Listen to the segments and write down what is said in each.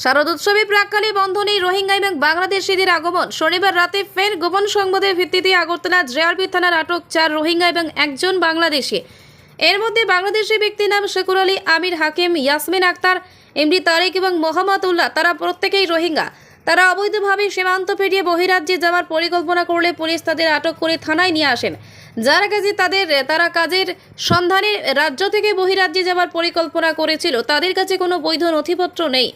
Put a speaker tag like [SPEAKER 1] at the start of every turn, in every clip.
[SPEAKER 1] শারদ উৎসবে প্রাক্কালে বন্ধ নেই রোহিঙ্গা এবং বাংলাদেশিদের আগমন। শনিবার রাতে ফের গোপন সংবাদের ভিত্তিতে আগরতলা জেআরপি থানার আটক 4 রোহিঙ্গা এবং একজন বাংলাদেশি। এর মধ্যে বাংলাদেশি ব্যক্তির নাম শেকুর আলী, আমির হাকিম, ইয়াসমিন আক্তার, এমডি তারেক এবং মোহাম্মদ উল্লাহ। তারা প্রত্যেকেই রোহিঙ্গা। তারা অবৈধভাবে সীমান্ত পেরিয়ে বহিরাজ্যে যাওয়ার পরিকল্পনা করলে পুলিশ তাদের আটক করে থানায় নিয়ে আসেন। যার কাছে তারা কাজের সন্ধানে রাজ্য থেকে বহিরাজ্যে যাওয়ার পরিকল্পনা করেছিল। তাদের কাছে কোনো বৈধ নথিপত্র নেই।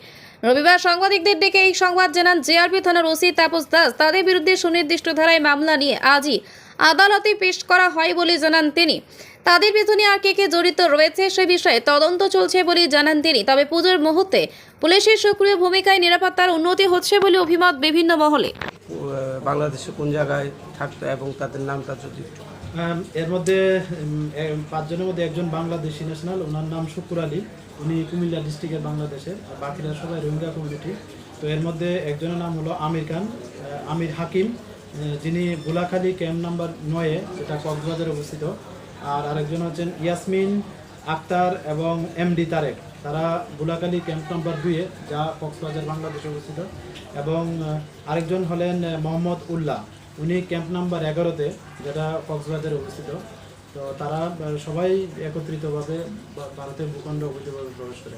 [SPEAKER 1] রবিবার সাংবাদিকদের ডেকে এই সংবাদ জানান জেআরপি থানার ওসি তাপস দাস। তাদের বিরুদ্ধে সুনির্দিষ্ট ধারায় মামলা নিয়ে আজই আদালতে পেশ করা হয় বলে জানান তিনি। তাদের পেছনে আর কে জড়িত রয়েছে সে বিষয়ে তদন্ত চলছে বলে জানান তিনি। তবে পুজোর মুহূর্তে পুলিশের সক্রিয় ভূমিকায় নিরাপত্তার উন্নতি হচ্ছে বলে অভিমত বিভিন্ন মহলে।
[SPEAKER 2] বাংলাদেশে কোন জায়গায় থাকতো এবং তাদের নামটা যদি
[SPEAKER 3] এর মধ্যে 5 জনের মধ্যে একজন বাংলাদেশি ন্যাশনাল, ওনার নাম শেকুর আলী, উনি কুমিল্লা ডিস্ট্রিক্টের বাংলাদেশের, আর বাকিরা সবাই রোহিঙ্গা কমিউনিটি। তো এর মধ্যে একজনের নাম হলো আমির হাকিম, যিনি বুলাখালী ক্যাম্প নাম্বার 9-এ, যেটা কক্সবাজারে অবস্থিত। আর আরেকজন হচ্ছেন ইয়াসমিন আক্তার এবং এমডি তারেক, তারা বুলাখালী ক্যাম্প নাম্বার 2-এ, যা কক্সবাজার বাংলাদেশে অবস্থিত। এবং আরেকজন হলেন মোহাম্মদ উল্লাহ, উনি ক্যাম্প নাম্বার 11-তে, যেটা কক্সবাজারে অবস্থিত। তো তারা সবাই একত্রিতভাবে ভারতের ভূখণ্ড অবৈধভাবে প্রবেশ করে।